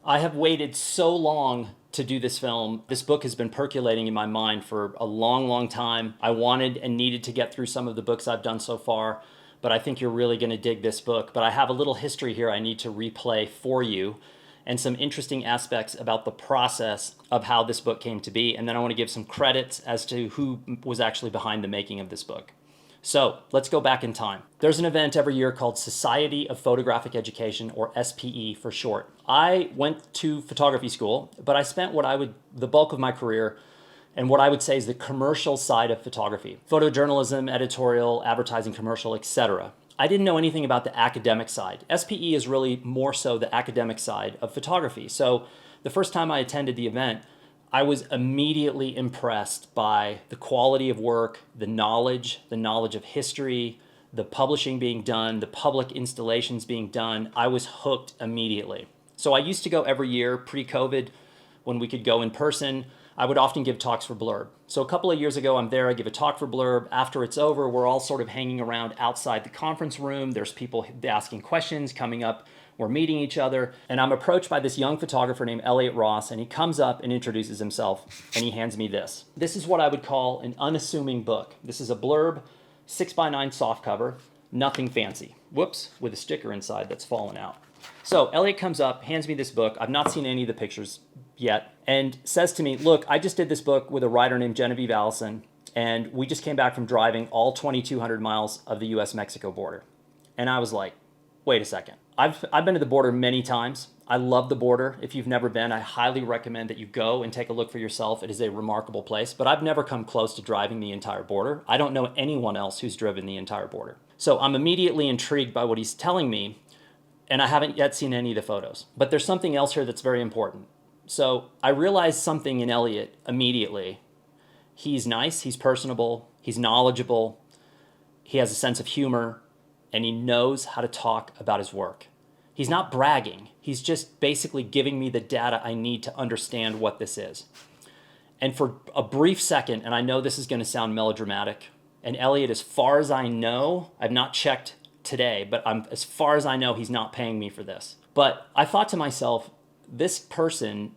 I have waited so long to do this film. This book has been percolating in my mind for a long, long time. I wanted and needed to get through some of the books I've done so far, but I think you're really going to dig this book. But I have a little history here I need to replay for you and some interesting aspects about the process of how this book came to be. And then I want to give some credits as to who was actually behind the making of this book. So let's go back in time. There's an event every year called Society of Photographic Education, or SPE for short. I went to photography school, but I spent the bulk of my career and what I would say is the commercial side of photography. Photojournalism, editorial, advertising, commercial, etc. I didn't know anything about the academic side. SPE is really more so the academic side of photography. So the first time I attended the event, I was immediately impressed by the quality of work, the knowledge of history, the publishing being done, the public installations being done. I was hooked immediately. So I used to go every year pre-COVID when we could go in person. I would often give talks for Blurb. So a couple of years ago, I'm there, I give a talk for Blurb. After it's over, we're all sort of hanging around outside the conference room. There's people asking questions, coming up. We're meeting each other, and I'm approached by this young photographer named Elliot Ross, and he comes up and introduces himself, and he hands me this. This is what I would call an unassuming book. This is a Blurb 6x9 softcover, nothing fancy. Whoops, with a sticker inside that's fallen out. So Elliot comes up, hands me this book. I've not seen any of the pictures yet, and says to me, look, I just did this book with a writer named Genevieve Allison, and we just came back from driving all 2,200 miles of the US-Mexico border. And I was like, wait a second. I've been to the border many times. I love the border. If you've never been, I highly recommend that you go and take a look for yourself. It is a remarkable place, but I've never come close to driving the entire border. I don't know anyone else who's driven the entire border. So I'm immediately intrigued by what he's telling me, and I haven't yet seen any of the photos. But there's something else here that's very important. So I realized something in Elliot immediately. He's nice, he's personable, he's knowledgeable, he has a sense of humor, and he knows how to talk about his work. He's not bragging. He's just basically giving me the data I need to understand what this is. And for a brief second, and I know this is going to sound melodramatic, and Elliot, as far as I know, I've not checked today, but as far as I know, he's not paying me for this. But I thought to myself, this person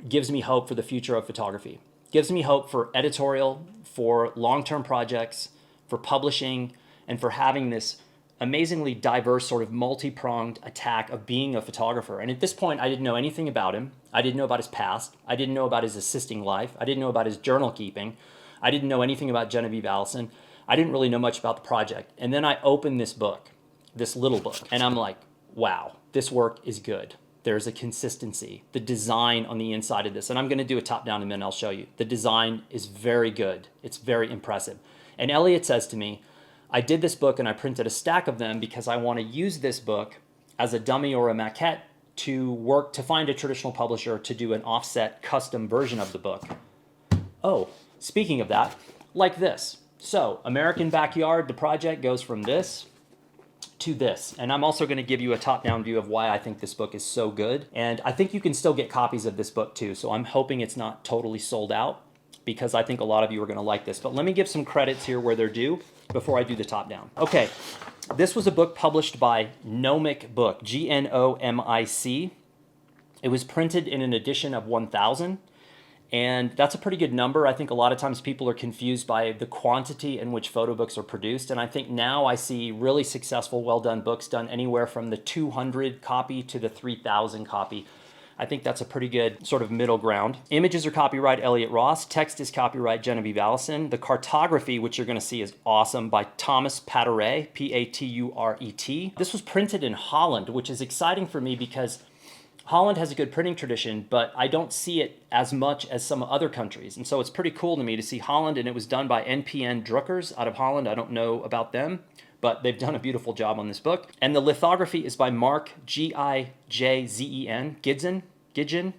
gives me hope for the future of photography. Gives me hope for editorial, for long-term projects, for publishing, and for having this amazingly diverse sort of multi-pronged attack of being a photographer. And at this point, I didn't know anything about him. I didn't know about his past. I didn't know about his assisting life. I didn't know about his journal keeping. I didn't know anything about Genevieve Allison. I didn't really know much about the project. And then I opened this book, this little book, and I'm like, wow, this work is good. There's a consistency. The design on the inside of this, and I'm going to do a top-down in a minute, I'll show you. The design is very good. It's very impressive. And Elliot says to me, I did this book and I printed a stack of them because I want to use this book as a dummy or a maquette to find a traditional publisher to do an offset custom version of the book. Oh, speaking of that, like this. So, American Backyard, the project goes from this to this. And I'm also going to give you a top-down view of why I think this book is so good. And I think you can still get copies of this book too. So I'm hoping it's not totally sold out, because I think a lot of you are going to like this. But let me give some credits here where they're due before I do the top down. Okay, this was a book published by Gnomic Book, Gnomic. It was printed in an edition of 1,000, and that's a pretty good number. I think a lot of times people are confused by the quantity in which photo books are produced, and I think now I see really successful, well-done books done anywhere from the 200 copy to the 3,000 copy. I think that's a pretty good sort of middle ground. Images are copyright Elliot Ross. Text is copyright Genevieve Allison. The cartography, which you're going to see, is awesome, by Thomas Paturet, P-A-T-U-R-E-T. This was printed in Holland, which is exciting for me because Holland has a good printing tradition, but I don't see it as much as some other countries. And so it's pretty cool to me to see Holland, and it was done by NPN Druckers out of Holland. I don't know about them, but they've done a beautiful job on this book. And the lithography is by Marc, G-I-J-Z-E-N, Gidgen.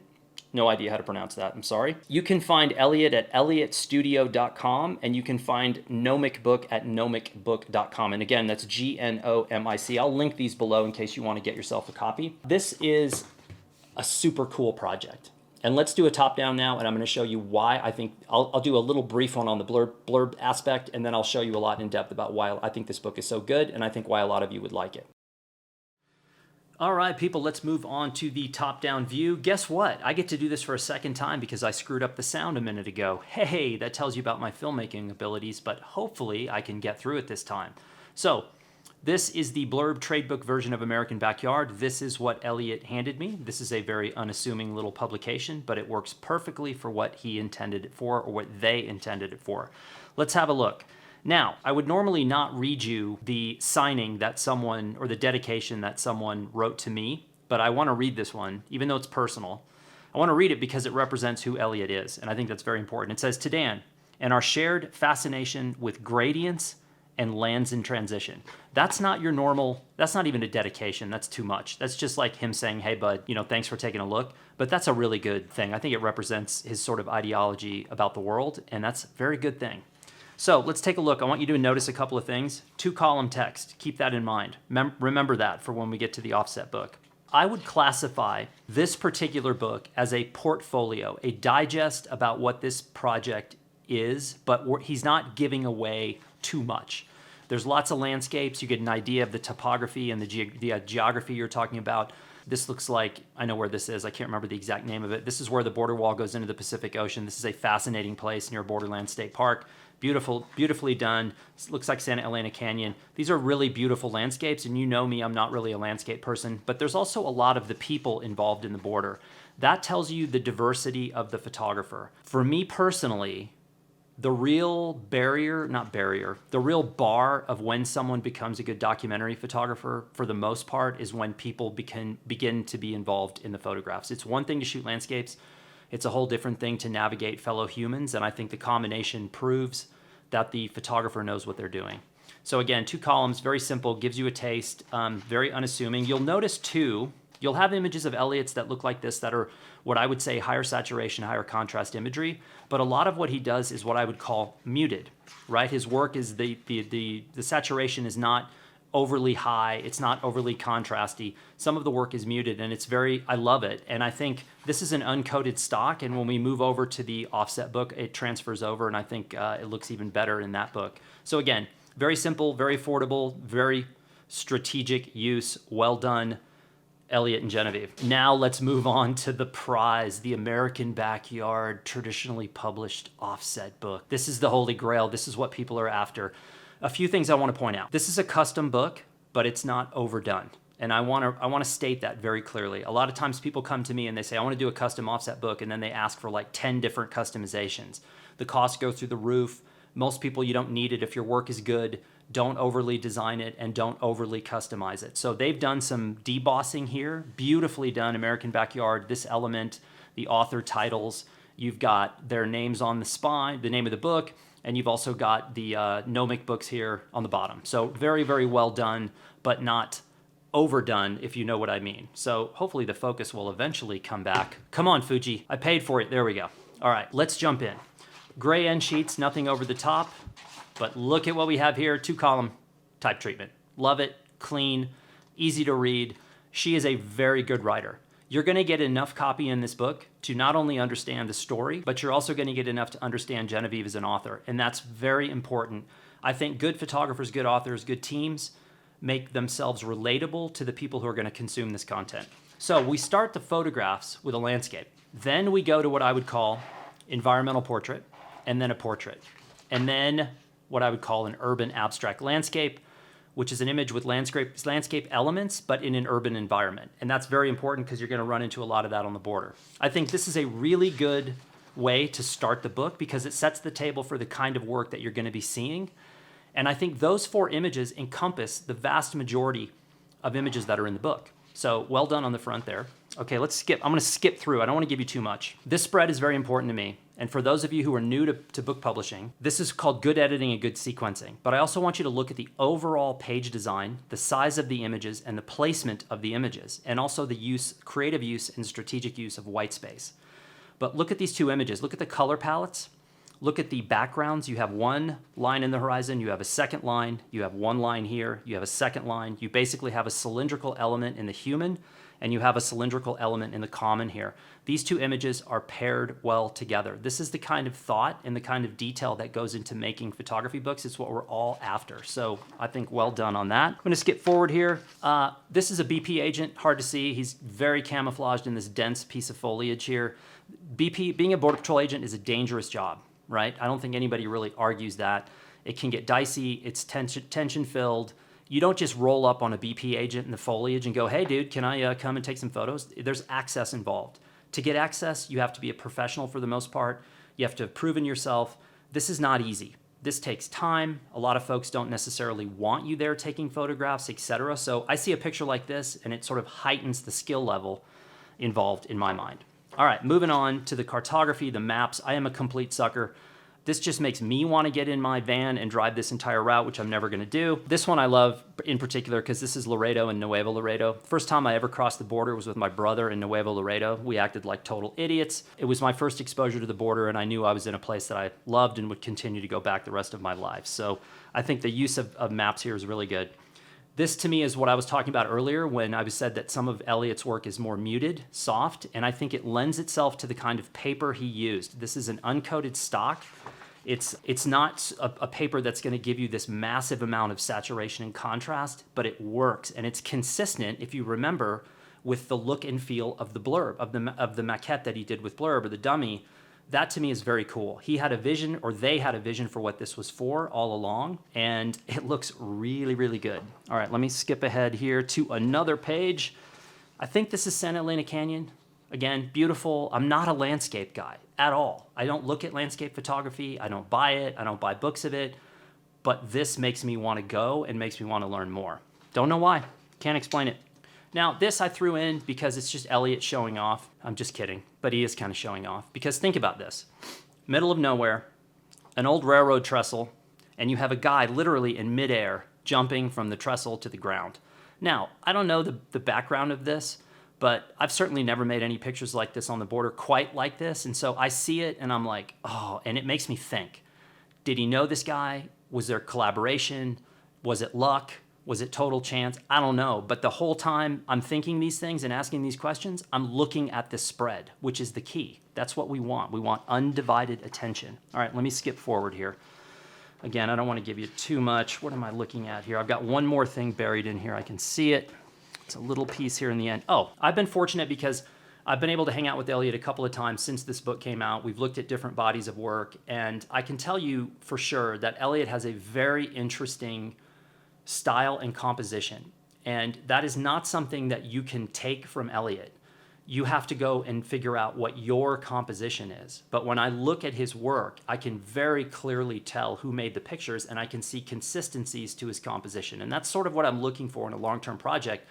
No idea how to pronounce that, I'm sorry. You can find Elliot at elliottstudio.com, and you can find Gnomic Book at gnomicbook.com. And again, that's G-N-O-M-I-C. I'll link these below in case you want to get yourself a copy. This is a super cool project. And let's do a top-down now, and I'm going to show you why I think, I'll do a little brief one on the blurb aspect, and then I'll show you a lot in depth about why I think this book is so good, and I think why a lot of you would like it. All right, people, let's move on to the top-down view. Guess what? I get to do this for a second time because I screwed up the sound a minute ago. Hey, that tells you about my filmmaking abilities, but hopefully I can get through it this time. So, this is the blurb tradebook version of American Backyard. This is what Elliot handed me. This is a very unassuming little publication, but it works perfectly for what he intended it for, or what they intended it for. Let's have a look. Now, I would normally not read you the signing that someone, or the dedication that someone wrote to me, but I want to read this one, even though it's personal. I want to read it because it represents who Elliot is, and I think that's very important. It says, "To Dan, and our shared fascination with gradients and lands in transition." That's not your normal, that's not even a dedication, that's too much. That's just like him saying, "Hey bud, thanks for taking a look." But that's a really good thing. I think it represents his sort of ideology about the world, and that's a very good thing. So let's take a look. I want you to notice a couple of things. 2-column text, keep that in mind. Remember that for when we get to the offset book. I would classify this particular book as a portfolio, a digest about what this project is, but he's not giving away too much. There's lots of landscapes. You get an idea of the topography and the geography you're talking about. This looks like, I know where this is. I can't remember the exact name of it. This is where the border wall goes into the Pacific Ocean. This is a fascinating place near Borderland State Park. Beautifully done. It looks like Santa Elena Canyon. These are really beautiful landscapes, and you know me, I'm not really a landscape person, but there's also a lot of the people involved in the border. That tells you the diversity of the photographer. For me personally, the real the real bar of when someone becomes a good documentary photographer, for the most part, is when people begin to be involved in the photographs. It's one thing to shoot landscapes. It's a whole different thing to navigate fellow humans, and I think the combination proves that the photographer knows what they're doing. So again, 2 columns, very simple, gives you a taste, very unassuming. You'll notice too, you'll have images of Elliot's that look like this that are what I would say higher saturation, higher contrast imagery, but a lot of what he does is what I would call muted, right? His work is the saturation is not overly high, it's not overly contrasty. Some of the work is muted, and I love it. And I think this is an uncoated stock, and when we move over to the offset book, it transfers over, and I think it looks even better in that book. So again, very simple, very affordable, very strategic use, well done, Elliot and Genevieve. Now let's move on to the prize, the American Backyard traditionally published offset book. This is the holy grail. This is what people are after. A few things I want to point out. This is a custom book, but it's not overdone. And I want to state that very clearly. A lot of times people come to me and they say, "I want to do a custom offset book," and then they ask for like 10 different customizations. The costs go through the roof. Most people, you don't need it. If your work is good, don't overly design it and don't overly customize it. So they've done some debossing here. Beautifully done, American Backyard. This element, the author titles, you've got their names on the spine, the name of the book, and you've also got the Nomic books here on the bottom. So very, very well done, but not overdone, if you know what I mean. So hopefully the focus will eventually come back. Come on, Fuji. I paid for it. There we go. All right, let's jump in. Gray end sheets, nothing over the top, but look at what we have here, 2-column type treatment. Love it, clean, easy to read. She is a very good writer. You're going to get enough copy in this book to not only understand the story, but you're also going to get enough to understand Genevieve as an author, and that's very important. I think good photographers, good authors, good teams make themselves relatable to the people who are going to consume this content. So we start the photographs with a landscape. Then we go to what I would call environmental portrait, and then a portrait, and then what I would call an urban abstract landscape, which is an image with landscape elements, but in an urban environment. And that's very important because you're going to run into a lot of that on the border. I think this is a really good way to start the book because it sets the table for the kind of work that you're going to be seeing. And I think those 4 images encompass the vast majority of images that are in the book. So well done on the front there. Okay, let's skip. I'm going to skip through. I don't want to give you too much. This spread is very important to me. And for those of you who are new to book publishing, this is called good editing and good sequencing. But I also want you to look at the overall page design, the size of the images, and the placement of the images, and also the creative use and strategic use of white space. But look at these 2 images. Look at the color palettes. Look at the backgrounds. You have one line in the horizon, you have a second line, you have one line here, you have a second line. You basically have a cylindrical element in the human, and you have a cylindrical element in the common here. These two images are paired well together. This is the kind of thought and the kind of detail that goes into making photography books. It's what we're all after. So I think well done on that. I'm gonna skip forward here. This is a BP agent, hard to see. He's very camouflaged in this dense piece of foliage here. BP, being a Border Patrol agent is a dangerous job, right? I don't think anybody really argues that. It can get dicey, it's tension filled. You don't just roll up on a BP agent in the foliage and go, hey dude, can I come and take some photos? There's access involved. To get access, you have to be a professional for the most part. You have to have proven yourself. This is not easy. This takes time. A lot of folks don't necessarily want you there taking photographs, etc. So I see a picture like this and it sort of heightens the skill level involved in my mind. All right, moving on to the cartography, the maps. I am a complete sucker. This just makes me want to get in my van and drive this entire route, which I'm never going to do. This one I love in particular because this is Laredo and Nuevo Laredo. First time I ever crossed the border was with my brother in Nuevo Laredo. We acted like total idiots. It was my first exposure to the border, and I knew I was in a place that I loved and would continue to go back the rest of my life. So I think the use of maps here is really good. This to me is what I was talking about earlier when I said that some of Elliot's work is more muted, soft, and I think it lends itself to the kind of paper he used. This is an uncoated stock. It's not a paper that's going to give you this massive amount of saturation and contrast, but it works, and it's consistent, if you remember, with the look and feel of the blurb, of the maquette that he did with Blurb, or the dummy. That to me is very cool. He had a vision, or they had a vision for what this was for all along, and it looks really, really good. All right, let me skip ahead here to another page. I think this is Santa Elena Canyon. Again, beautiful. I'm not a landscape guy at all. I don't look at landscape photography. I don't buy it. I don't buy books of it. But this makes me want to go and makes me want to learn more. Don't know why. Can't explain it. Now, this I threw in because it's just Elliot showing off. I'm just kidding, but he is kind of showing off. Because think about this. Middle of nowhere, an old railroad trestle, and you have a guy literally in midair jumping from the trestle to the ground. Now, I don't know the background of this, but I've certainly never made any pictures like this on the border quite like this. And so I see it and I'm like, oh, and it makes me think. Did he know this guy? Was there collaboration? Was it luck? Was it total chance? I don't know. But the whole time I'm thinking these things and asking these questions, I'm looking at the spread, which is the key. That's what we want. We want undivided attention. All right, let me skip forward here. Again, I don't want to give you too much. What am I looking at here? I've got one more thing buried in here. I can see it. It's a little piece here in the end. Oh, I've been fortunate because I've been able to hang out with Elliot a couple of times since this book came out. We've looked at different bodies of work, and I can tell you for sure that Elliot has a very interesting style and composition. And that is not something that you can take from Elliot. You have to go and figure out what your composition is. But when I look at his work, I can very clearly tell who made the pictures, and I can see consistencies to his composition. And that's sort of what I'm looking for in a long-term project,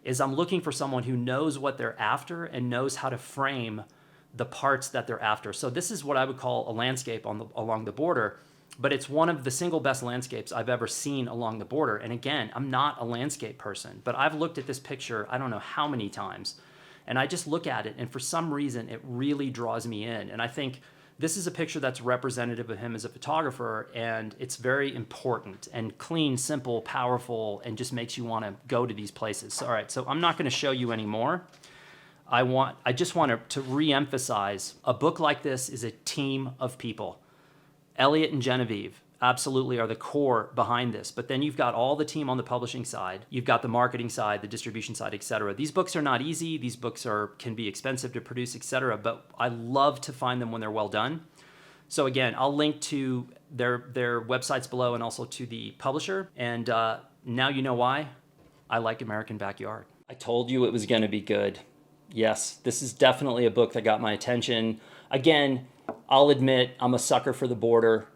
is I'm looking for someone who knows what they're after and knows how to frame the parts that they're after. So this is what I would call a landscape along the border, but it's one of the single best landscapes I've ever seen along the border. And again, I'm not a landscape person, but I've looked at this picture I don't know how many times, and I just look at it, and for some reason, it really draws me in. And I think this is a picture that's representative of him as a photographer, and it's very important and clean, simple, powerful, and just makes you want to go to these places. All right, so I'm not going to show you anymore. I just want to re-emphasize a book like this is a team of people. Elliot and Genevieve absolutely are the core behind this, but then you've got all the team on the publishing side, you've got the marketing side, the distribution side, etc. These books are not easy, these books can be expensive to produce, etc., but I love to find them when they're well done. So again, I'll link to their websites below and also to the publisher, and now you know why I like American Backyard. I told you it was going to be good. Yes, this is definitely a book that got my attention. Again, I'll admit I'm a sucker for the border,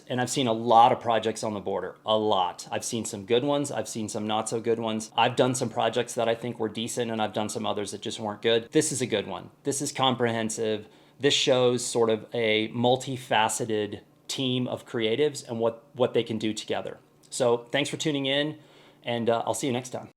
and I've seen a lot of projects on the border, a lot. I've seen some good ones, I've seen some not so good ones. I've done some projects that I think were decent, and I've done some others that just weren't good. This is a good one. This is comprehensive. This shows sort of a multifaceted team of creatives and what they can do together. So thanks for tuning in, and I'll see you next time.